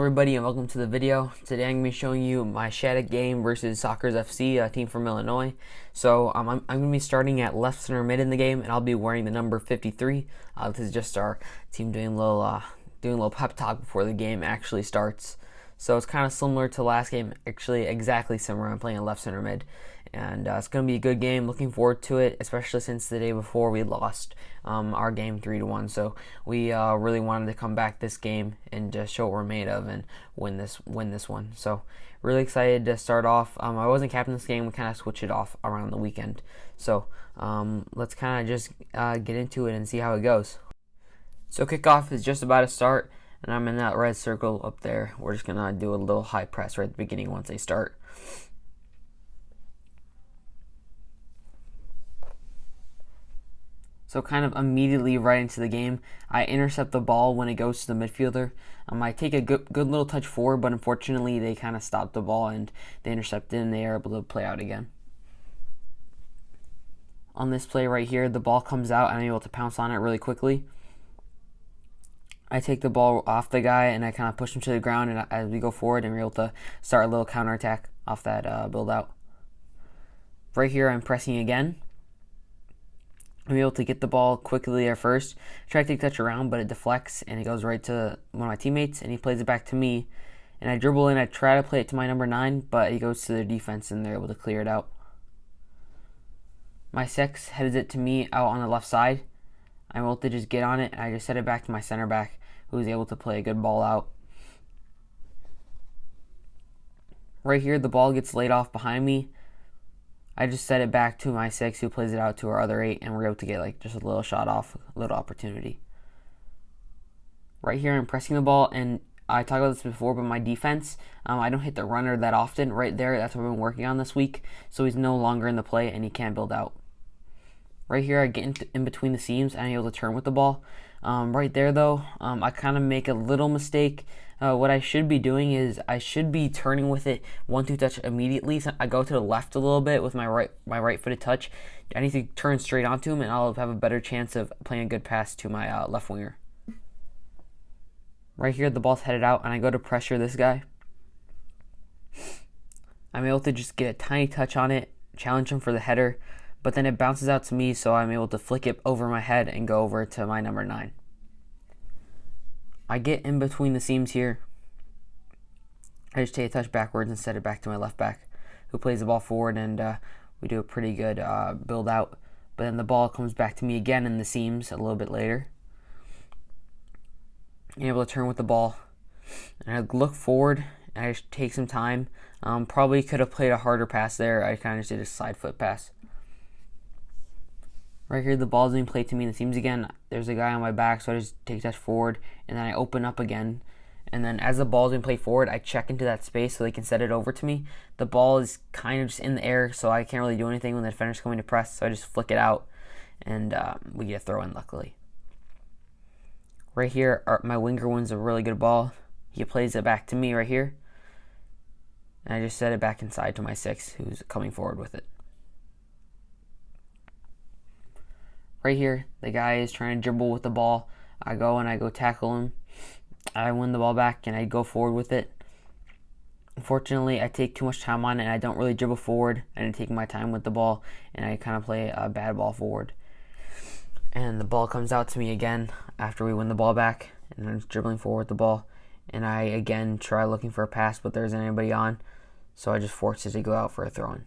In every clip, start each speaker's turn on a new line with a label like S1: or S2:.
S1: everybody, and welcome to the video. Today I'm going to be showing you my Shattuck game versus Sockers FC, a team from Illinois. So I'm going to be starting at left center mid in the game, and I'll be wearing the number 53. This is just our team doing a little pep talk before the game actually starts. So it's kind of similar to last game, actually exactly similar. I'm playing a left center mid, and it's going to be a good game. Looking forward to it, especially since the day before we lost our game 3-1. So we really wanted to come back this game and just show what we're made of and win this one. So really excited to start off. I wasn't captain this game. We kind of switched it off around the weekend. So let's kind of just get into it and see how it goes. So kickoff is just about to start, and I'm in that red circle up there. We're just gonna do a little high press right at the beginning once they start. So kind of immediately right into the game, I intercept the ball when it goes to the midfielder. I take a good little touch forward, but unfortunately they kind of stopped the ball and they intercepted and they are able to play out again. On this play right here, the ball comes out and I'm able to pounce on it really quickly. I take the ball off the guy and I kind of push him to the ground, and as we go forward, and we're able to start a little counterattack off that build out. Right here, I'm pressing again. I'm able to get the ball quickly there first. Try to take touch around, but it deflects and it goes right to one of my teammates, and he plays it back to me. And I dribble in. I try to play it to my number 9, but he goes to their defense and they're able to clear it out. My 6 heads it to me out on the left side. I'm able to just get on it, and I just set it back to my center back, who's able to play a good ball out. Right here, the ball gets laid off behind me. I just set it back to my 6, who plays it out to our other 8, and we're able to get just a little shot off, a little opportunity. Right here, I'm pressing the ball, and I talked about this before, but my defense, I don't hit the runner that often. Right there, that's what I've been working on this week, so he's no longer in the play, and he can't build out. Right here, I get in between the seams, and I'm able to turn with the ball. Right there, though, I kind of make a little mistake. What I should be doing is I should be turning with it 1-2 touch immediately. So I go to the left a little bit with my right footed touch. I need to turn straight onto him, and I'll have a better chance of playing a good pass to my left winger. Right here, the ball's headed out, and I go to pressure this guy. I'm able to just get a tiny touch on it, challenge him for the header, but then it bounces out to me, so I'm able to flick it over my head and go over to my number 9. I get in between the seams here. I just take a touch backwards and set it back to my left back, who plays the ball forward, and we do a pretty good build out. But then the ball comes back to me again in the seams a little bit later. I'm able to turn with the ball, and I look forward, and I just take some time. Probably could have played a harder pass there. I kind of just did a side foot pass. Right here, the ball's being played to me in the seams again. There's a guy on my back, so I just take a touch forward, and then I open up again. And then as the ball's being played forward, I check into that space so they can set it over to me. The ball is kind of just in the air, so I can't really do anything when the defender's coming to press, so I just flick it out, and we get a throw in, luckily. Right here, my winger wins a really good ball. He plays it back to me right here, and I just set it back inside to my 6, who's coming forward with it. Right here, the guy is trying to dribble with the ball. I go tackle him. I win the ball back, and I go forward with it. Unfortunately, I take too much time on it, and I don't really dribble forward. I didn't take my time with the ball, and I kind of play a bad ball forward. And the ball comes out to me again after we win the ball back, and I'm dribbling forward with the ball. And I again try looking for a pass, but there isn't anybody on, so I just force it to go out for a throw-in.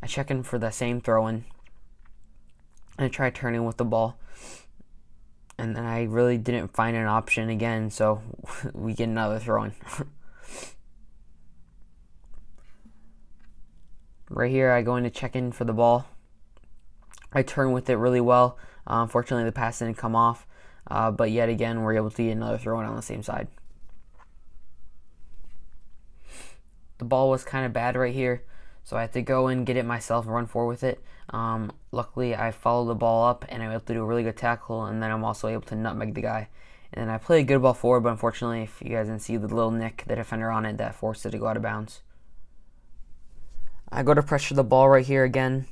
S1: I check in for the same throw-in. I tried turning with the ball, and then I really didn't find an option again, so we get another throw-in. Right here, I go in to check in for the ball. I turn with it really well. Unfortunately, the pass didn't come off, but yet again, we're able to get another throw-in on the same side. The ball was kind of bad right here, so I had to go and get it myself and run forward with it. Luckily, I followed the ball up, and I'm able to do a really good tackle, and then I'm also able to nutmeg the guy. And then I played a good ball forward, but unfortunately, if you guys didn't see the little nick, the defender on it, that forced it to go out of bounds. I go to pressure the ball right here again.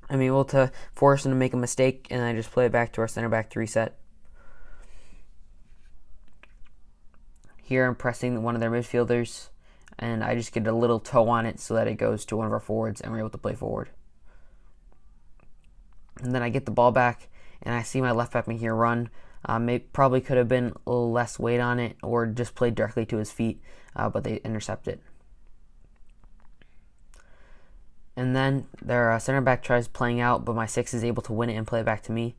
S1: I'm able to force him to make a mistake, and I just play it back to our center back to reset. Here I'm pressing one of their midfielders, and I just get a little toe on it so that it goes to one of our forwards, and we're able to play forward. And then I get the ball back, and I see my left back here run. Probably could have been a little less weight on it, or just played directly to his feet, but they intercept it. And then their center back tries playing out, but my 6 is able to win it and play it back to me.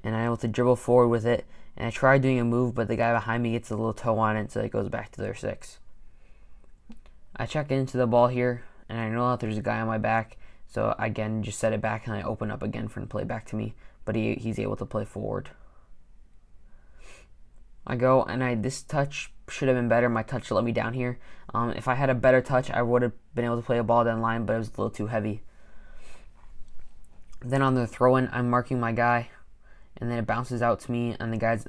S1: And I'm able to dribble forward with it. And I try doing a move, but the guy behind me gets a little toe on it, so it goes back to their 6. I check into the ball here, and I know that there's a guy on my back. So again, just set it back, and I open up again for him to play back to me. But he's able to play forward. I go, and this touch should have been better. My touch let me down here. If I had a better touch, I would have been able to play a ball down the line, but it was a little too heavy. Then on the throw-in, I'm marking my guy, and then it bounces out to me, and the guy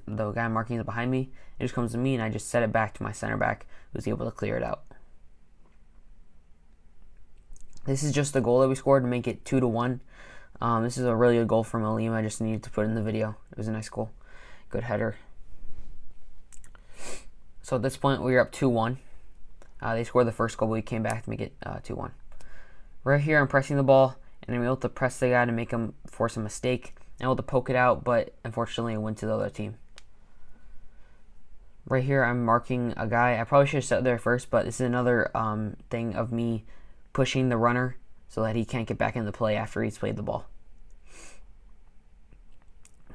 S1: I'm marking is behind me. It just comes to me, and I just set it back to my center back, who's able to clear it out. This is just the goal that we scored to make it 2-1. This is a really good goal from Alim. I just needed to put it in the video. It was a nice goal. Good header. So at this point, we were up 2-1. They scored the first goal, but we came back to make it 2-1. Right here, I'm pressing the ball, and I'm able to press the guy to make him force a mistake. I'm able to poke it out, but unfortunately, it went to the other team. Right here, I'm marking a guy. I probably should have set there first, but this is another thing of me pushing the runner so that he can't get back into play after he's played the ball.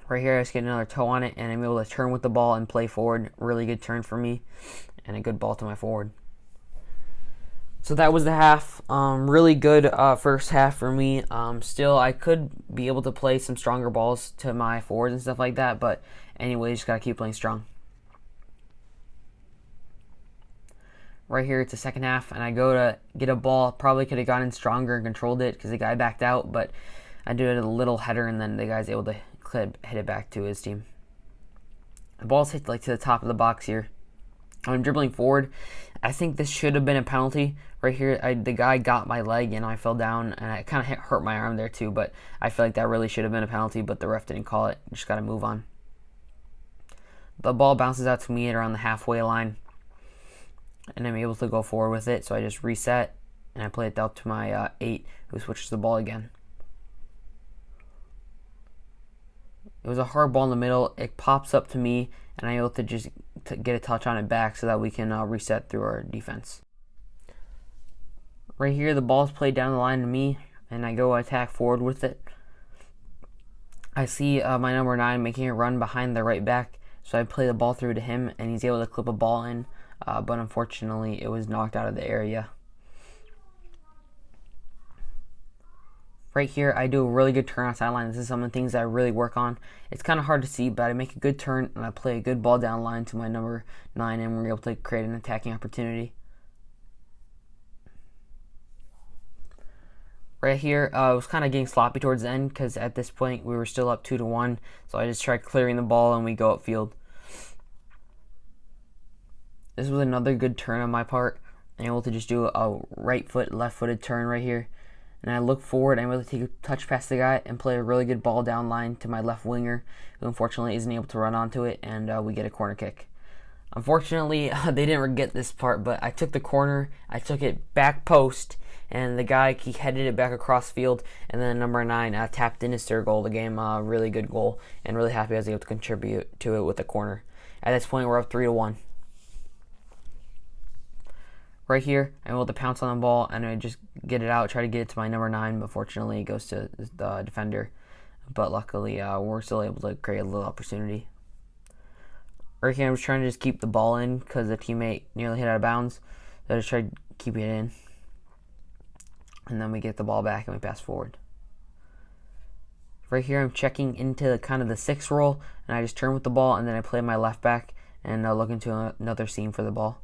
S1: Right here, I just get another toe on it, and I'm able to turn with the ball and play forward. Really good turn for me, and a good ball to my forward. So that was the half. Really good first half for me. Still, I could be able to play some stronger balls to my forwards and stuff like that, but anyway, just gotta keep playing strong. Right here, it's the second half, and I go to get a ball. Probably could have gotten stronger and controlled it because the guy backed out, but I did a little header, and then the guy's able to hit it back to his team. The ball's hit to the top of the box here. I'm dribbling forward. I think this should have been a penalty. Right here, the guy got my leg, and I fell down, and I kind of hurt my arm there too, but I feel like that really should have been a penalty, but the ref didn't call it. Just got to move on. The ball bounces out to me at around the halfway line, and I'm able to go forward with it, so I just reset, and I play it out to my 8, who switches the ball again. It was a hard ball in the middle. It pops up to me, and I'm able to just get a touch on it back so that we can reset through our defense. Right here, the ball's played down the line to me, and I go attack forward with it. I see my number 9 making a run behind the right back, so I play the ball through to him, and he's able to clip a ball in, but unfortunately, it was knocked out of the area. Right here, I do a really good turn on sideline. This is some of the things that I really work on. It's kind of hard to see, but I make a good turn, and I play a good ball down line to my number 9, and we're able to create an attacking opportunity. Right here, I was kind of getting sloppy towards the end because at this point we were still up 2-1. So I just tried clearing the ball and we go upfield. This was another good turn on my part. I'm able to just do a right foot, left footed turn right here. And I look forward, I'm able to take a touch past the guy and play a really good ball down line to my left winger, who unfortunately isn't able to run onto it, and we get a corner kick. Unfortunately, they didn't get this part, but I took the corner, I took it back post, and the guy, he headed it back across field, and then number 9 tapped in his third goal of the game. Really good goal, and really happy I was able to contribute to it with the corner. At this point, we're up 3-1. Right here, I'm able to pounce on the ball, and I just get it out, try to get it to my number 9, but fortunately it goes to the defender. But luckily, we're still able to create a little opportunity. Right here, I'm just trying to just keep the ball in because the teammate nearly hit out of bounds. So I just tried to keep it in. And then we get the ball back and we pass forward. Right here, I'm checking into kind of the 6 role, and I just turn with the ball, and then I play my left back and look into another seam for the ball.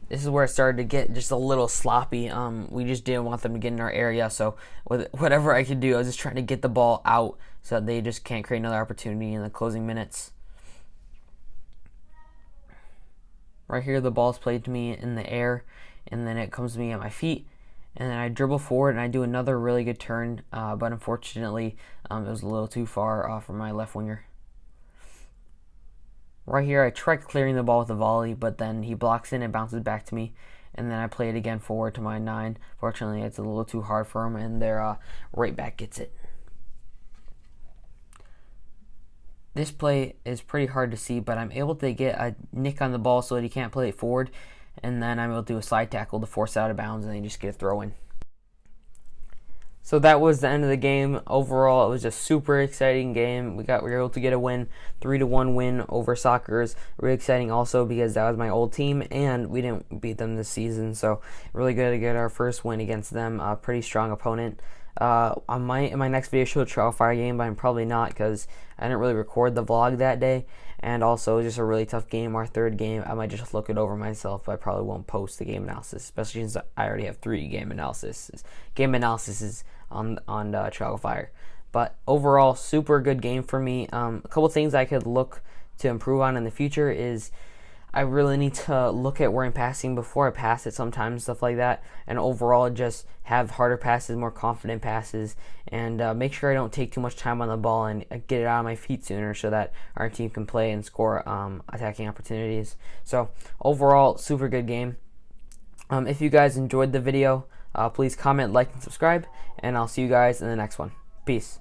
S1: This is where it started to get just a little sloppy. We just didn't want them to get in our area, so with whatever I could do, I was just trying to get the ball out so that they just can't create another opportunity in the closing minutes. Right here, the ball's played to me in the air, and then it comes to me at my feet, and then I dribble forward, and I do another really good turn, but unfortunately, it was a little too far for my left winger. Right here, I tried clearing the ball with a volley, but then he blocks in and bounces back to me. And then I play it again forward to my 9. Fortunately, it's a little too hard for him, and their right back gets it. This play is pretty hard to see, but I'm able to get a nick on the ball so that he can't play it forward. And then I'm able to do a slide tackle to force it out of bounds, and then just get a throw in. So that was the end of the game. Overall, it was a super exciting game. We were able to get a win, 3-1 win over Sockers. Really exciting also because that was my old team and we didn't beat them this season. So really good to get our first win against them. A pretty strong opponent. In my next video, show the Trial Fire game, but I'm probably not because I didn't really record the vlog that day. And also, just a really tough game. Our third game, I might just look it over myself, but I probably won't post the game analysis, especially since I already have 3 game analysis. Game analysis on Trial Fire. But overall, super good game for me. A couple things I could look to improve on in the future is I really need to look at where I'm passing before I pass it sometimes, stuff like that. And overall, just have harder passes, more confident passes, and make sure I don't take too much time on the ball and get it out of my feet sooner so that our team can play and score attacking opportunities. So overall, super good game. If you guys enjoyed the video, please comment, like, and subscribe, and I'll see you guys in the next one. Peace.